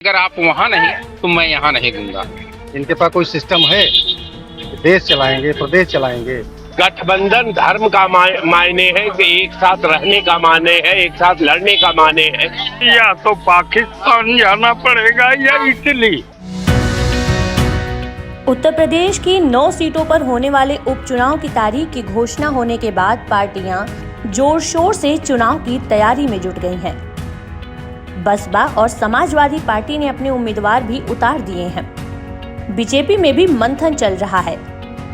अगर आप वहाँ नहीं तो मैं यहाँ नहीं दूंगा। इनके पास कोई सिस्टम है? देश चलाएंगे, प्रदेश चलाएंगे। गठबंधन धर्म का मायने है कि एक साथ रहने का माने है, एक साथ लड़ने का माने है। या तो पाकिस्तान जाना पड़ेगा या इटली। उत्तर प्रदेश की 9 सीटों पर होने वाले उपचुनाव की तारीख की घोषणा होने के बाद पार्टियां जोर शोर से चुनाव की तैयारी में जुट गई हैं। बसपा और समाजवादी पार्टी ने अपने उम्मीदवार भी उतार दिए हैं। बीजेपी में भी मंथन चल रहा है।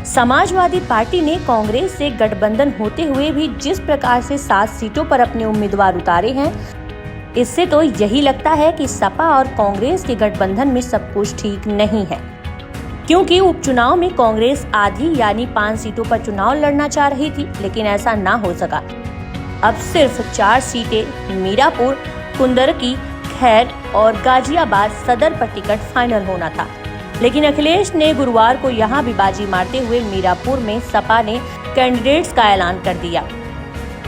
समाजवादी पार्टी ने कांग्रेस से गठबंधन होते हुए भी जिस प्रकार से 7 सीटों पर अपने उम्मीदवार उतारे हैं, इससे तो यही लगता है कि सपा और कांग्रेस के गठबंधन में सब कुछ ठीक नहीं है, क्योंकि उपचुनाव में कांग्रेस आधी यानी 5 सीटों पर चुनाव लड़ना चाह रही थी, लेकिन ऐसा ना हो सका। अब सिर्फ 4 सीटें मीरापुर, कुंदरकी, खैर और गाजियाबाद सदर पर टिकट फाइनल होना था, लेकिन अखिलेश ने गुरुवार को यहां भी बाजी मारते हुए मीरापुर में सपा ने कैंडिडेट्स का ऐलान कर दिया।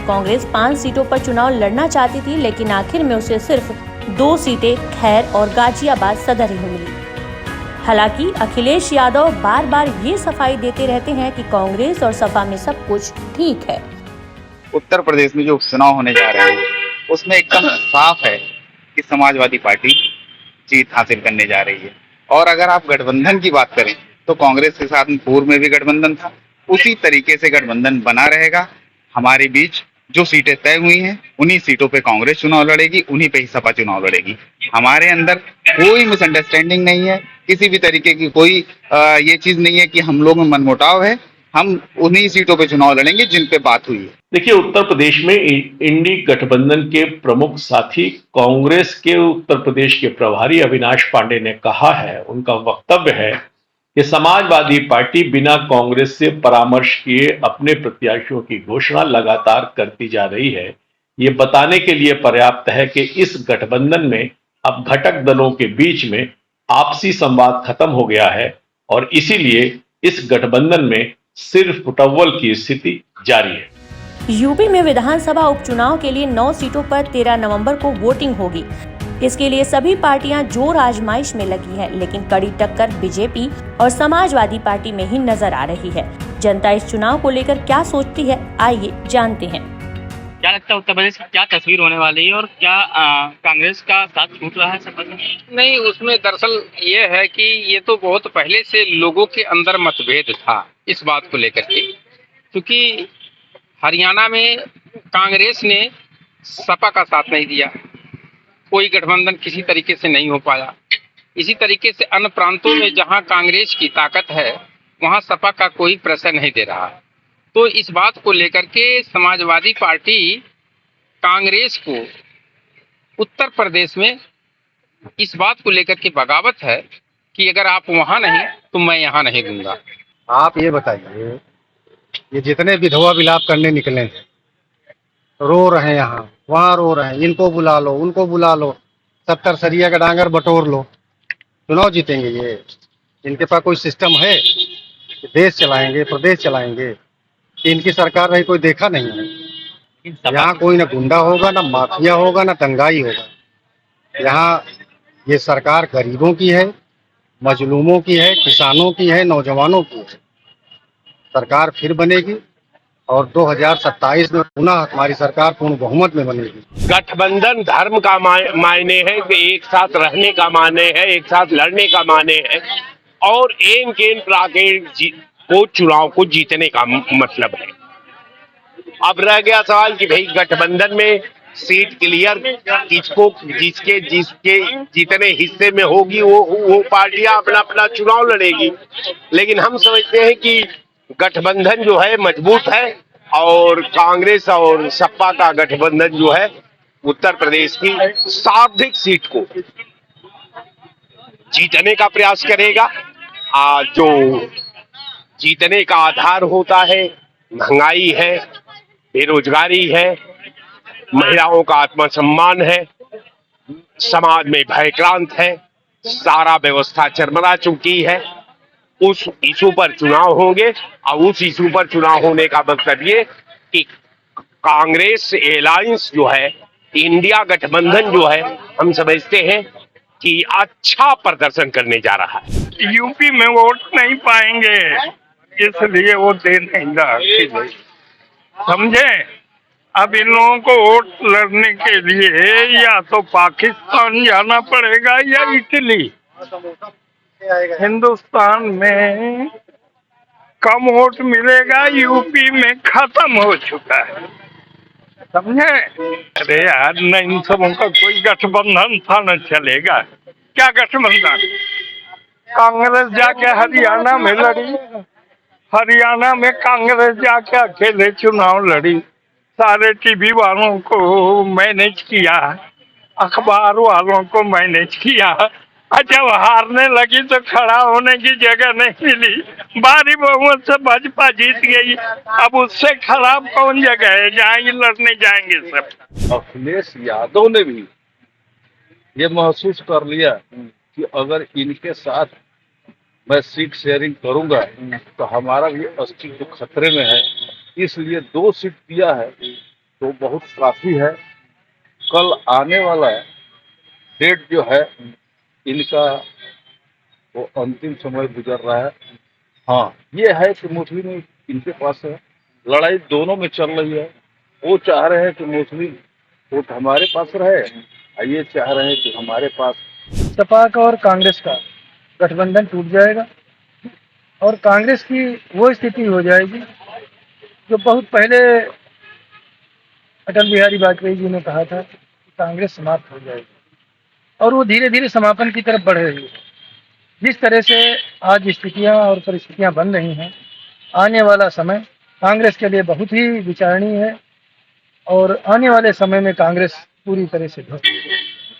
कांग्रेस 5 सीटों पर चुनाव लड़ना चाहती थी, लेकिन आखिर में उसे सिर्फ 2 सीटें खैर और गाजियाबाद सदर ही मिली। हालांकि अखिलेश यादव बार बार ये सफाई देते रहते हैं कि कांग्रेस और सपा में सब कुछ ठीक है। उत्तर प्रदेश में जो उपचुनाव होने जा रहे हैं उसमें एकदम साफ है कि समाजवादी पार्टी जीत हासिल करने जा रही है। और अगर आप गठबंधन की बात करें तो कांग्रेस के साथ पूर्व में भी गठबंधन था, उसी तरीके से गठबंधन बना रहेगा। हमारे बीच जो सीटें तय हुई हैं उन्हीं सीटों पे कांग्रेस चुनाव लड़ेगी, उन्हीं पे ही सपा चुनाव लड़ेगी। हमारे अंदर कोई मिसअंडरस्टैंडिंग नहीं है, किसी भी तरीके की कोई ये चीज नहीं है कि हम लोग में मनमुटाव है। हम उन्हीं सीटों पे चुनाव लड़ेंगे जिन पे बात हुई है। देखिए, उत्तर प्रदेश में इंडी गठबंधन के प्रमुख साथी कांग्रेस के उत्तर प्रदेश के प्रभारी अविनाश पांडे ने कहा है, उनका वक्तव्य है कि समाजवादी पार्टी बिना कांग्रेस से परामर्श किए अपने प्रत्याशियों की घोषणा लगातार करती जा रही है। ये बताने के लिए पर्याप्त है कि इस गठबंधन में अब घटक दलों के बीच में आपसी संवाद खत्म हो गया है और इसीलिए इस गठबंधन में सिर्फ फुटअव्वल की स्थिति जारी है। यूपी में विधानसभा उपचुनाव के लिए 9 सीटों पर 13 नवंबर को वोटिंग होगी। इसके लिए सभी पार्टियां जोर आजमाइश में लगी है, लेकिन कड़ी टक्कर बीजेपी और समाजवादी पार्टी में ही नजर आ रही है। जनता इस चुनाव को लेकर क्या सोचती है, आइए जानते हैं। क्या लगता है उत्तर प्रदेश की क्या तस्वीर होने वाली है और क्या कांग्रेस का साथ छूट रहा है सपा में? नहीं, उसमें दरअसल ये है कि ये तो बहुत पहले से लोगों के अंदर मतभेद था इस बात को लेकर के, क्योंकि हरियाणा में कांग्रेस ने सपा का साथ नहीं दिया, कोई गठबंधन किसी तरीके से नहीं हो पाया। इसी तरीके से अन्य प्रांतों में जहां कांग्रेस की ताकत है वहां सपा का कोई प्रश्न नहीं दे रहा। तो इस बात को लेकर के समाजवादी पार्टी कांग्रेस को उत्तर प्रदेश में इस बात को लेकर के बगावत है कि अगर आप वहां नहीं तो मैं यहाँ नहीं दूंगा। आप ये बताइए, ये जितने विधवा विलाप करने निकले थे, रो रहे हैं, यहाँ वहाँ रो रहे हैं, इनको बुला लो, उनको बुला लो, 70 सरिया का डांगर बटोर लो, चुनाव जीतेंगे ये? इनके पास कोई सिस्टम है? देश चलाएंगे, प्रदेश चलाएंगे? इनकी सरकार रही कोई देखा नहीं है। यहाँ कोई ना गुंडा होगा, ना माफिया होगा, ना दंगाई होगा। यहाँ ये सरकार गरीबों की है, मजलूमों की है, किसानों की है, नौजवानों की है। सरकार फिर बनेगी और 2027 में पुनः हमारी सरकार पूर्ण बहुमत में बनेगी। गठबंधन धर्म का मायने है कि एक साथ रहने का माने है, एक साथ लड़ने का माने है और एम केन को चुनाव को जीतने का मतलब है। अब रह गया सवाल कि भाई गठबंधन में सीट क्लियर किसको जिसके जितने हिस्से में होगी वो पार्टियां अपना अपना चुनाव लड़ेगी। लेकिन हम समझते हैं कि गठबंधन जो है मजबूत है और कांग्रेस और सपा का गठबंधन जो है उत्तर प्रदेश की सर्वाधिक सीट को जीतने का प्रयास करेगा। जो जीतने का आधार होता है, महंगाई है, बेरोजगारी है, महिलाओं का आत्मसम्मान है, समाज में भयक्रांत है, सारा व्यवस्था चरमरा चुकी है। उस इशू पर चुनाव होंगे और उस इशू पर चुनाव होने का मतलब ये कि कांग्रेस एलायंस जो है, इंडिया गठबंधन जो है, हम समझते हैं कि अच्छा प्रदर्शन करने जा रहा है। यूपी में वोट नहीं पाएंगे, इसलिए वो दे नहीं रहा, समझे। अब इन लोगों को वोट लड़ने के लिए या तो पाकिस्तान जाना पड़ेगा या इटली। हिंदुस्तान में कम वोट मिलेगा, यूपी में खत्म हो चुका है, समझे। अरे यार, न इन सबों का कोई गठबंधन था न चलेगा। क्या गठबंधन? कांग्रेस जाके हरियाणा में लड़ी, हरियाणा में कांग्रेस जाके अकेले चुनाव लड़ी, सारे टीवी वालों को मैनेज किया, अखबार वालों को मैनेज किया। जब हारने लगी तो खड़ा होने की जगह नहीं मिली, भारी बहुमत से भाजपा जीत गई। अब उससे खराब कौन जगह है जहाँ ये लड़ने जाएंगे सब। अखिलेश यादव ने भी ये महसूस कर लिया कि अगर इनके साथ मैं सीट शेयरिंग करूंगा तो हमारा भी अस्तित्व खतरे में है, इसलिए 2 सीट दिया है तो बहुत काफी है। कल आने वाला डेट जो है इनका वो अंतिम समय गुजर रहा है। हाँ, ये है कि मुस्लिम इनके पास है, लड़ाई दोनों में चल रही है। वो चाह रहे हैं कि मुस्लिम वोट हमारे पास रहे, और ये चाह रहे हैं कि हमारे पास। सपा का और कांग्रेस का गठबंधन टूट जाएगा और कांग्रेस की वो स्थिति हो जाएगी जो बहुत पहले अटल बिहारी वाजपेयी जी ने कहा था कि कांग्रेस समाप्त हो जाएगी, और वो धीरे धीरे समापन की तरफ बढ़ रही है। जिस तरह से आज स्थितियां और परिस्थितियां बन रही हैं, आने वाला समय कांग्रेस के लिए बहुत ही विचारणीय है और आने वाले समय में कांग्रेस पूरी तरह से ध्वस्त हो जाएगी।